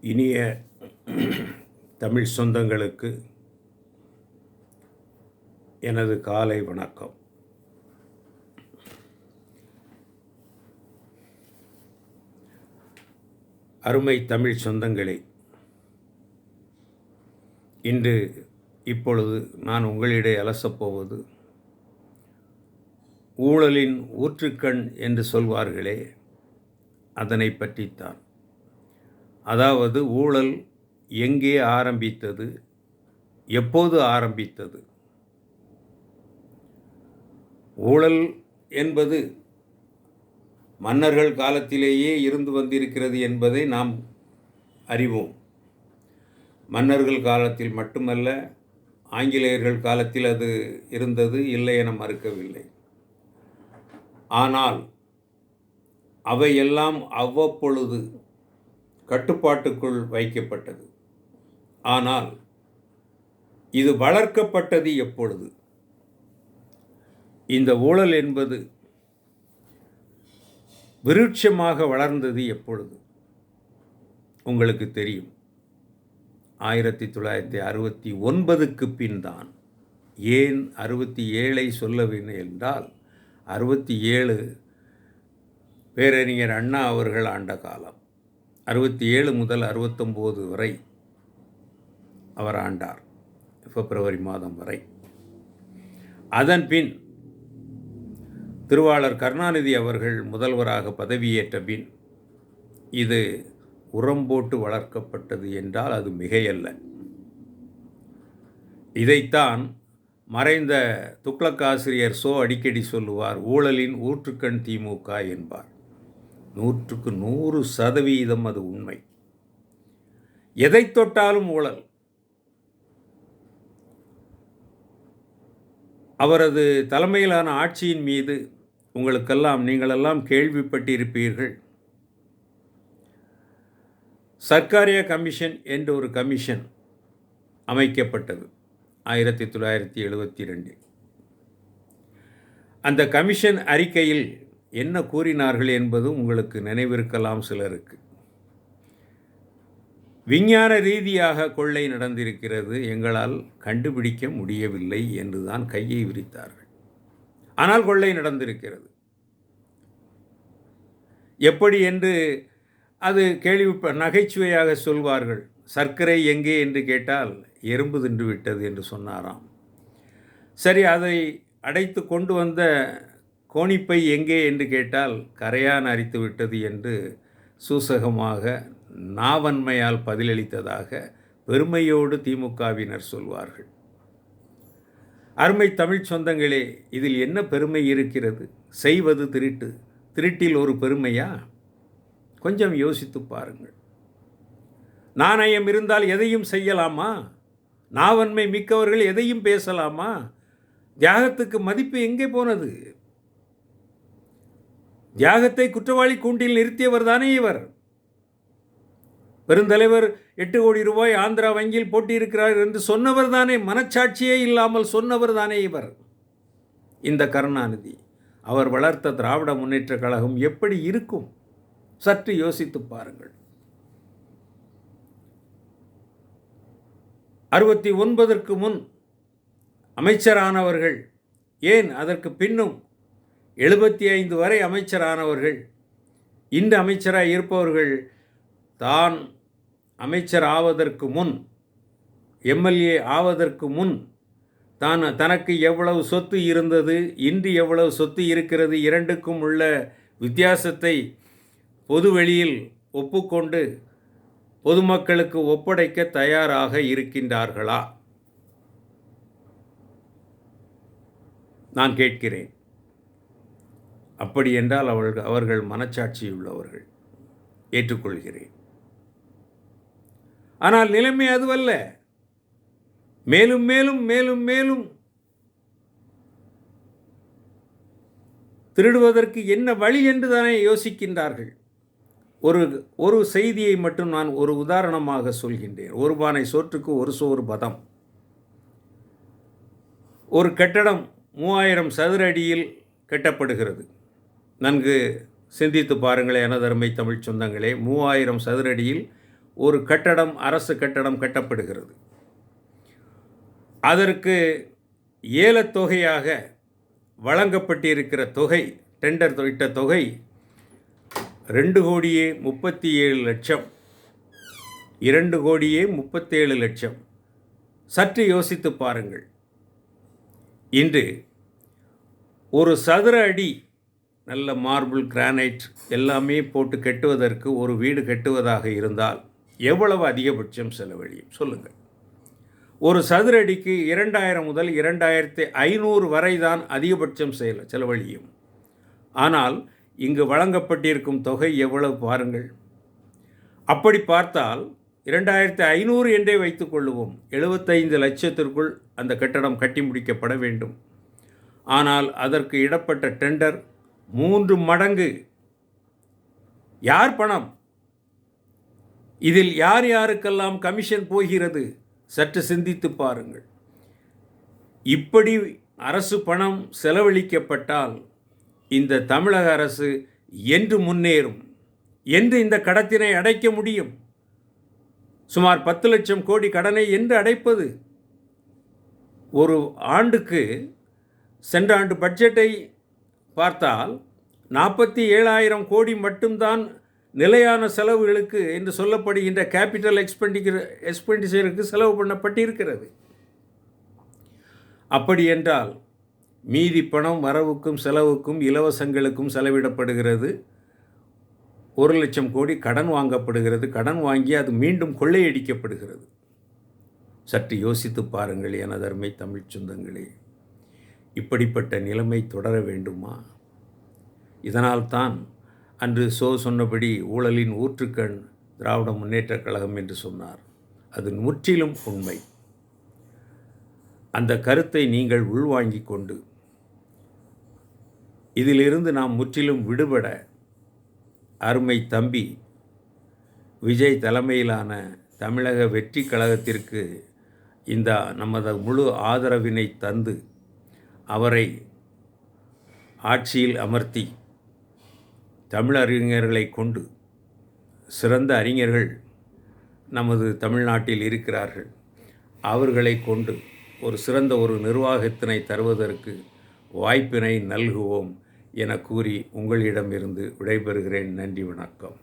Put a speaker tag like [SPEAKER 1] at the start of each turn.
[SPEAKER 1] இனிய தமிழ் சொந்தங்களுக்கு எனது காலை வணக்கம். அருமை தமிழ் சொந்தங்களே, இப்பொழுது நான் உங்களிடையே அலசப்போவது ஊழலின் ஊற்றுக்கண் என்று சொல்வார்களே, அதனை பற்றித்தான். அதாவது ஊழல் எங்கே ஆரம்பித்தது, எப்போது ஆரம்பித்தது? ஊழல் என்பது மன்னர்கள் காலத்திலேயே இருந்து வந்திருக்கிறது என்பதை நாம் அறிவோம். மன்னர்கள் காலத்தில் மட்டுமல்ல, ஆங்கிலேயர்கள் காலத்தில் அது இருந்தது, இல்லை என மறுக்கவில்லை. ஆனால் அவையெல்லாம் அவ்வப்பொழுது கட்டுப்பாட்டுக்குள் வைக்கப்பட்டது. ஆனால் இது வளர்க்கப்பட்டது எப்பொழுது? இந்த ஊழல் என்பது விருட்சமாக வளர்ந்தது எப்பொழுது? உங்களுக்கு தெரியும், 1969க்கு பின் தான். ஏன் 67ஐ சொல்லவில்லை என்றால், 67 பேரறிஞர் அண்ணா அவர்கள் ஆண்ட காலம். 67 முதல் 69 வரை அவர் ஆண்டார், பிப்ரவரி மாதம் வரை. அதன் பின் திருவாளர் கருணாநிதி அவர்கள் முதல்வராக பதவியேற்ற பின் இது உரம் போட்டு வளர்க்கப்பட்டது என்றால் அது மிகையல்ல. இதைத்தான் மறைந்த துக்ளக் ஆசிரியர் அடிக்கடி சொல்லுவார், ஊழலின் ஊற்றுக்கண் திமுக என்பார். 100க்கு 100% அது உண்மை. எதை தொட்டாலும் ஊழல். அவரது தலைமையிலான ஆட்சியின் மீது நீங்களெல்லாம் கேள்விப்பட்டிருப்பீர்கள். சர்க்காரியா கமிஷன் என்ற ஒரு கமிஷன் அமைக்கப்பட்டது 1972. அந்த கமிஷன் அறிக்கையில் என்ன கூறினார்கள் என்பது உங்களுக்கு நினைவிருக்கலாம் சிலருக்கு. விஞ்ஞான ரீதியாக கொள்ளை நடந்திருக்கிறது, எங்களால் கண்டுபிடிக்க முடியவில்லை என்றுதான் கையை விரித்தார்கள். ஆனால் கொள்ளை நடந்திருக்கிறது. எப்படி என்று அது நகைச்சுவையாக சொல்வார்கள். சர்க்கரை எங்கே என்று கேட்டால் எறும்பு தின்று விட்டது என்று சொன்னாராம். சரி, அதை அடைத்து கொண்டு வந்த கோணிப்பை எங்கே என்று கேட்டால் கரையான் அரித்து விட்டது என்று சூசகமாக நாவன்மையால் பதிலளித்ததாக பெருமையோடு திமுகவினர் சொல்வார்கள். அருமை தமிழ் சொந்தங்களே, இதில் என்ன பெருமை இருக்கிறது? செய்வது திருட்டு. திருட்டில் ஒரு பெருமையா? கொஞ்சம் யோசித்து பாருங்கள். நாணயம் இருந்தால் எதையும் செய்யலாமா? நாவன்மை மிக்கவர்கள் எதையும் பேசலாமா? தியாகத்துக்கு மதிப்பு எங்கே போனது? தியாகத்தை குற்றவாளி கூண்டில் நிறுத்தியவர் தானே இவர். பெருந்தலைவர் 8 கோடி ரூபாய் ஆந்திரா வங்கியில் போட்டியிருக்கிறார் என்று சொன்னவர் தானே, மனச்சாட்சியே இல்லாமல் சொன்னவர் தானே இவர். இந்த கருணாநிதி அவர் வளர்த்த திராவிட முன்னேற்ற கழகம் எப்படி இருக்கும்? சற்று யோசித்து பாருங்கள். 69ற்கு முன் அமைச்சரானவர்கள், ஏன் அதற்கு பின்னும் 75 வரை அமைச்சரானவர்கள், இன்று அமைச்சராக இருப்பவர்கள் தான் அமைச்சர் ஆவதற்கு முன், எம்எல்ஏ ஆவதற்கு முன் தனக்கு எவ்வளவு சொத்து இருந்தது, இன்று எவ்வளவு சொத்து இருக்கிறது, இரண்டுக்கும் உள்ள வித்தியாசத்தை பொதுவெளியில் ஒப்புக்கொண்டு பொதுமக்களுக்கு ஒப்படைக்க தயாராக இருக்கின்றார்களா? நான் கேட்கிறேன். அப்படி என்றால் அவர்கள் மனச்சாட்சியுள்ளவர்கள், ஏற்றுக்கொள்கிறேன். ஆனால் நிலைமை அதுவல்ல. மேலும் மேலும் மேலும் மேலும் திருடுவதற்கு என்ன வழி என்று தானே யோசிக்கின்றார்கள். ஒரு செய்தியை மட்டும் நான் ஒரு உதாரணமாக சொல்கின்றேன். ஒரு பானை சோற்றுக்கு ஒரு சோறு பதம். ஒரு கட்டடம் 3000 சதுர அடியில் கட்டப்படுகிறது. நன்கு சிந்தித்து பாருங்களேன் எனதருமை தமிழ் சொந்தங்களே. 3000 சதுரடியில் ஒரு கட்டடம், அரசு கட்டடம் கட்டப்படுகிறது. அதற்கு ஏலத்தொகையாக வழங்கப்பட்டிருக்கிற தொகை, டெண்டர் இட்ட தொகை 2,37,00,000. 2,37,00,000. சற்று யோசித்து பாருங்கள். இன்று ஒரு சதுர அடி நல்ல மார்பிள், கிரானைட் எல்லாமே போட்டு கட்டுவதற்கு ஒரு வீடு கட்டுவதாக இருந்தால் எவ்வளவு அதிகபட்சம் செலவழியும் சொல்லுங்கள். ஒரு சதுர அடிக்கு 2,000 முதல் 2,500 வரை தான் அதிகபட்சம் செலவழியும். ஆனால் இங்கு வழங்கப்பட்டிருக்கும் தொகை எவ்வளவு பாருங்கள். அப்படி பார்த்தால் 2,500 என்றே வைத்துக் கொள்ளுவோம். 75 லட்சத்திற்குள் அந்த கட்டடம் கட்டி முடிக்கப்பட வேண்டும். ஆனால் அதற்கு இடப்பட்ட டெண்டர் 3 மடங்கு. யார் பணம்? இதில் யார் யாருக்கெல்லாம் கமிஷன் போகிறது? சற்று சிந்தித்து பாருங்கள். இப்படி அரசு பணம் செலவழிக்கப்பட்டால் இந்த தமிழக அரசு என்று முன்னேறும், என்று இந்த கடத்தினை அடைக்க முடியும்? சுமார் 10 லட்சம் கோடி கடனை என்று அடைப்பது? ஒரு ஆண்டுக்கு சென்ற ஆண்டு பட்ஜெட்டை பார்த்தால் 47,000 கோடி மட்டும்தான் நிலையான செலவுகளுக்கு என்று சொல்லப்படுகின்ற கேபிட்டல் எக்ஸ்பெண்டிச்சருக்கு செலவு பண்ணப்பட்டிருக்கிறது. அப்படி என்றால் மீதி பணம் வரவுக்கும் செலவுக்கும் இலவசங்களுக்கும் செலவிடப்படுகிறது. 1 லட்சம் கோடி கடன் வாங்கப்படுகிறது. கடன் வாங்கி அது மீண்டும் கொள்ளையடிக்கப்படுகிறது. சற்று யோசித்து பாருங்கள் எனதருமை தமிழ் சொந்தங்களே. இப்படிப்பட்ட நிலைமை தொடர வேண்டுமா? இதனால்தான் அன்று சொன்னபடி ஊழலின் ஊற்றுக்கண் திராவிட முன்னேற்றக் கழகம் என்று சொன்னார். அது முற்றிலும் உண்மை. அந்த கருத்தை நீங்கள் உள்வாங்கிக் கொண்டு இதிலிருந்து நாம் முற்றிலும் விடுபட அருமை தம்பி விஜய் தலைமையிலான தமிழக வெற்றி கழகத்திற்கு இந்த நமது முழு ஆதரவினை தந்து அவரை ஆட்சியில் அமர்த்தி தமிழறிஞர்களை கொண்டு, சிறந்த அறிஞர்கள் நமது தமிழ்நாட்டில் இருக்கிறார்கள், அவர்களை கொண்டு ஒரு சிறந்த ஒரு நிர்வாகத்தினை தருவதற்கு வாய்ப்பினை நல்குவோம் என கூறி உங்களிடமிருந்து விடைபெறுகிறேன். நன்றி, வணக்கம்.